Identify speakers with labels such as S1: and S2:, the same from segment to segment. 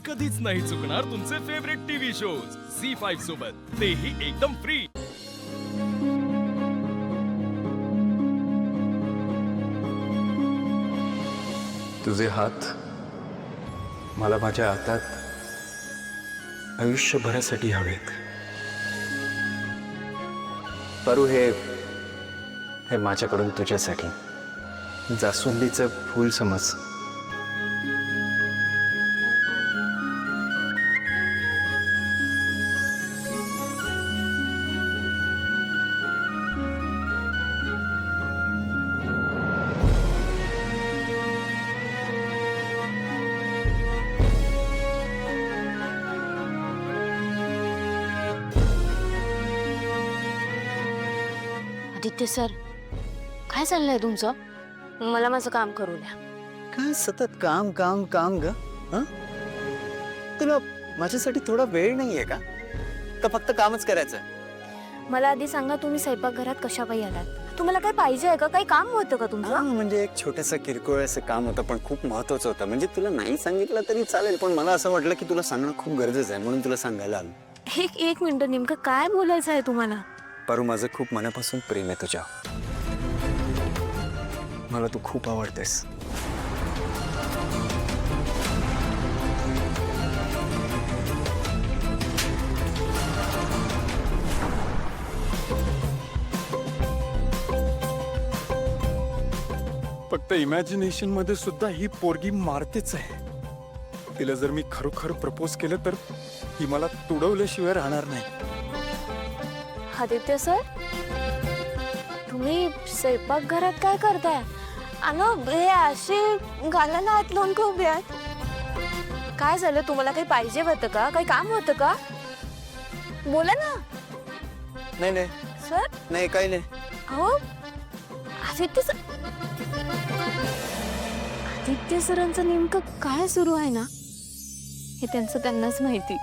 S1: कधीच नाही चुकणार तुमचे फेवरेट टीव्ही शोज झी5 सोबत, तेही एकदम फ्री।
S2: तुझे हात मला माझ्या हातात आयुष्यभरासाठी हवेत। परू, हे माझ्याकडून तुझ्यासाठी जास्वंदीचं फूल समज।
S3: आदित्य सर, काय चाललंय तुमचं? मला माझं काम करू द्या।
S2: काय सतत काम काम काम ग? हं? तुला माझ्यासाठी थोडा वेळ नाहीये का? तर फक्त कामच करायचं?
S3: मला आधी सांगा, तुम्ही स्वयंपाकघरात कशा पायी आलात? तुम्हाला काय पाहिजे आहे का? काही काम होतं का तुमचं?
S2: म्हणजे एक छोटंसं किरकोळ असं काम होतं, पण खूप महत्वाचं होतं। म्हणजे तुला नाही सांगितलं तरी चालेल, पण मला असं वाटलं की तुला सांगणं खूप गरजेचं आहे, म्हणून तुला सांगायला आलो।
S3: एक मिनिट, नेमकं काय बोलायचं आहे तुम्हाला?
S2: परू, माझं खूप मनापासून प्रेम आहे तुझ्या। मला तू खूप आवडतेस।
S4: फक्त इमॅजिनेशन मध्ये सुद्धा ही पोरगी मारतेच आहे। तिला जर मी खरोखर प्रपोज केलं तर ही मला तुडवल्याशिवाय राहणार नाही।
S3: आदित्य सर, तुम्ही स्वयंपाकघरात काय करताय? अनो, हे असे गालाला हात लावून का उभे आहात? काय झालं? तुम्हाला काही पाहिजे होतं का? काही काम होतं का? बोला ना
S2: नाही नाही
S3: सर।
S2: नाही, काही नाही।
S3: अहो, आदित्य सर, आदित्य सरांचं नेमकं काय सुरू आहे ना, हे त्यांनाच माहिती।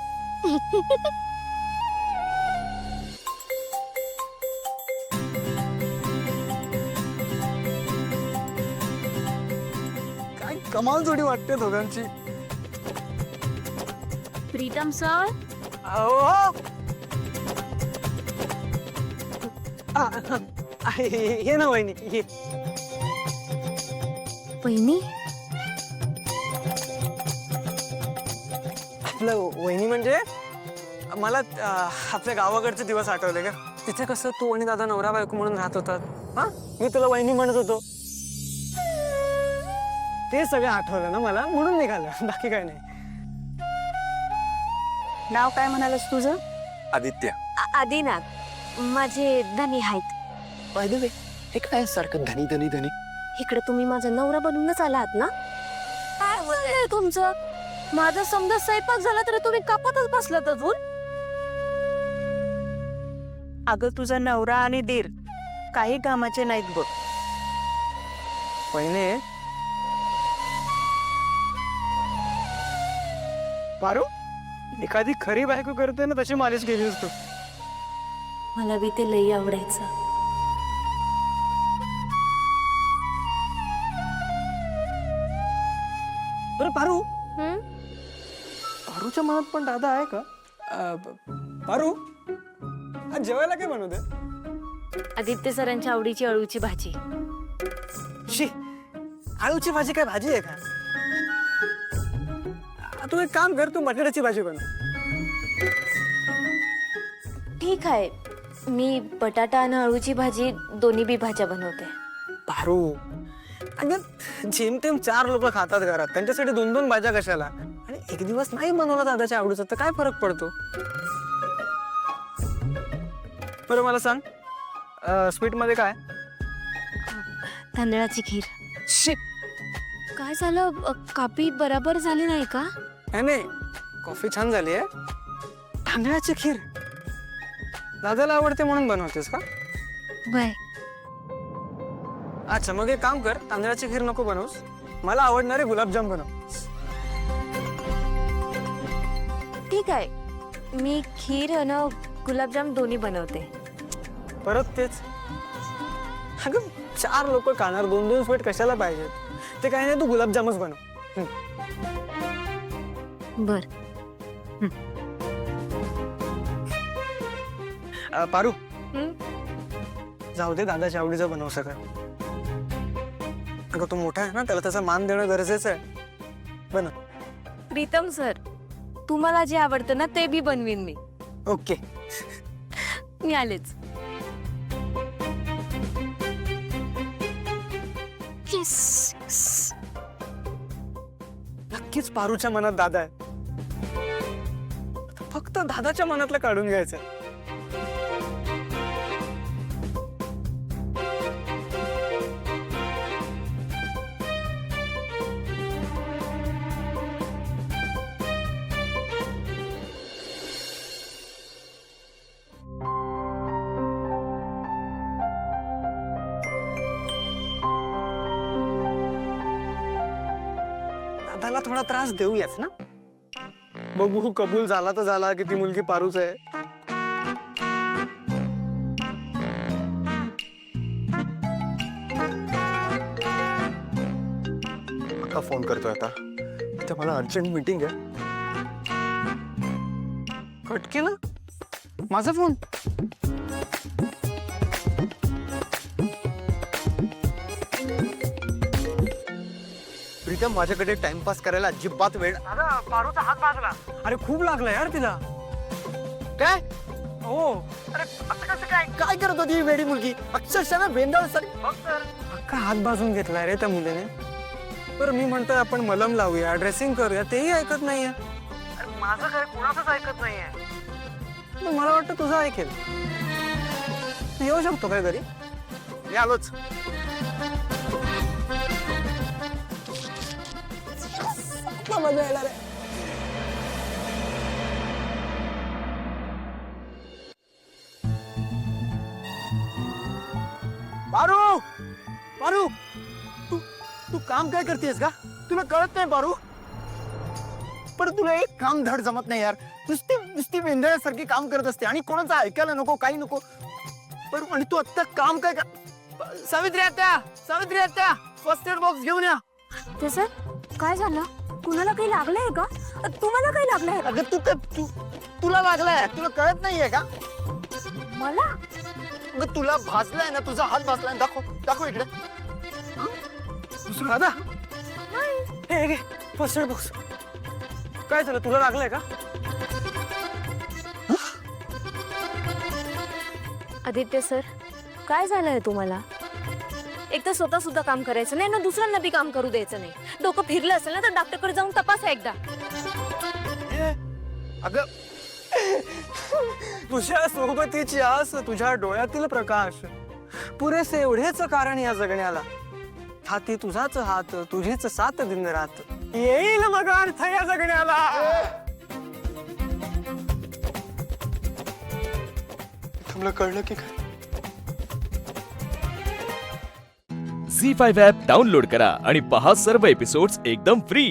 S2: काय कमाल जोडी वाटते दोघांची।
S3: प्रीतम सर,
S2: हे ना वहिनी, हे
S3: वहिनी,
S5: आपलं वहिनी म्हणजे मला आपल्या गावाकडचे दिवस आठवले का? तिथे कसं तू आणि दादा नवरा बायको म्हणून राहत होतात। हा, मी तुला वहिनी म्हणत होतो, ते सगळं आठवलं ना मला, म्हणून निघालं, बाकी काय नाही।
S3: नाव काय म्हणालस तुझं?
S2: आदित्य।
S3: आदिनाथ, माझे धनी आहेत।
S2: बाय द वे, हे काय सारखं धनी धनी धनी?
S3: इकडे तुम्ही माझा नवरा बनूनच आलात ना? काय बोलले तुमचं? माझा समजा स्वयंपाक झाला तर तुम्ही कापतच बसलात अजून?
S6: अगं, तुझा नवरा आणि दीर काही कामाचे नाहीत बघ।
S5: वहिनी, पारू, एखादी खरी बायको करते ना तशी मालिश केली असतो।
S3: मला बी ते लई आवडायचं।
S5: बरं पारू,
S3: हम्म?
S5: पारूच्या मनात पण दादा आहे का? पारू, आज जेवायला काय बनवते?
S3: आदित्य सरांच्या आवडीची अळूची भाजी।
S5: शी, आळूची भाजी काय भाजी आहे का? तू एक काम कर, तू बटाट्याची भाजी बनव।
S3: ठीक आहे, मी बटाटा आणि अळूची भाजी दोन्ही बी भाज्या बनवते।
S5: पारू, अगं जेमतेम 4 लोक खातात घरात, त्यांच्यासाठी 2-2 भाज्या कशाला? आणि एक दिवस नाही बनवला दादाच्या आवडीचं तर काय फरक पडतो? बरं मला सांग, स्वीट मध्ये काय?
S3: तांदळाची खीर।
S5: शी,
S3: काय झालं? कापी बराबर झाली नाही का?
S5: नाही, कॉफी छान झाली आहे। तांदळाची खीर दादाला आवडते म्हणून बनवतेस का?
S3: बाय।
S5: अच्छा, मग एक काम कर, तांदळाची खीर नको बनवूस, मला आवडणारे गुलाबजाम बनव।
S3: ठीक आहे, मी खीर आणि गुलाबजाम दोन्ही बनवते।
S5: परत तेच? अगं 4 लोक खाणार, 2-2 स्वीट कशाला पाहिजे? ते काही नाही, तू गुलाबजामच बनव।
S3: बर.
S5: पारू
S3: हं?
S5: जाऊ दे, दादाच्या आवडीचं बनव सगळं. अगं तो मोठा आहे ना, त्याला त्याचा मान देणं गरजेचं आहे. बनव.
S3: प्रीतम सर, तुम्हाला जे आवडतं ना ते बी बनवीन मी.
S5: ओके.
S3: मी आलेच.
S5: नक्कीच पारूच्या मनात दादा आहे. फक्त दादाच्या मनातलं काढून घ्यायचं. दादाला थोडा त्रास देऊयाच ना. बघू कबूल झाला तर झाला की ती मुलगी पारूच आहे.
S4: अक्का फोन करतोय आता. इथे मला अर्जंट मीटिंग आहे.
S5: कट केलं माझा फोन.
S2: प्रीतम, माझ्याकडे टाइमपास करायला अजिबात वेळ.
S5: पारूचा हात भाजला. अरे खूप लागला यार तिला.
S2: काय
S5: हो. अरे असं कसं काय?
S2: काय करत होती वेडी मुलगी? अक्षरशः ना वेंदाळ सर.
S5: अख्खा हात भाजून घेतलाय रे त्या मुलीने. बरं मी म्हणतोय आपण मलम लावूया, ड्रेसिंग करूया, तेही ऐकत नाहीये. माझं काय कुणाचंच ऐकत नाहीये. मला वाटतं तुझं ऐकेल. तू येऊ शकतो काय घरी?
S2: मी आलोच.
S5: मजा येणार आहे.
S2: पारू, पारू, तू तू काम काय करतेस का? तुला कळत नाही पारू? पण तुला एक काम धड जमत नाही यार. नुसती नुसती वेंधळ्यासारखी काम करत असते आणि कोणाचं ऐकायला नको, काही नको. पण आणि तू आता काम काय कर? सावित्री आत्या, सावित्री आत्या, फर्स्ट एड बॉक्स घेऊन या.
S3: ते सर, काय झालं? कुणाला काही लागलंय का? तुम्हाला काही लागलंय?
S2: अगं तुला लागलाय, तुला कळत नाहीये का?
S3: मला?
S2: अगं तुला भाजलाय ना, तुझा हात भाजलाय. दाखव दाखव इकडे.
S5: दादा हे घे फर्स्ट एड बॉक्स. काय झालं, तुला लागलंय का?
S3: आदित्य सर, काय झालंय तुम्हाला? एक तर स्वतः सुद्धा काम करायचं नाही ना, दुसऱ्यांना बी काम करू द्यायचं नाही. डोकं फिरलं असेल ना तर डॉक्टरकडे जाऊन तपासा एकदा.
S2: अगं
S5: तुझ्या सोबतीची आस, तुझ्या डोळ्यातील प्रकाश, पुरेसे एवढेच कारण या जगण्याला. हाती तुझाच हात, तुझीच साथ दिन रात, येईल मग अर्थ या जगण्याला.
S4: तुम्हाला कळलं की काय?
S1: झी 5 ॲप डाउनलोड करा आणि पहा सर्व एपिसोड्स एकदम फ्री.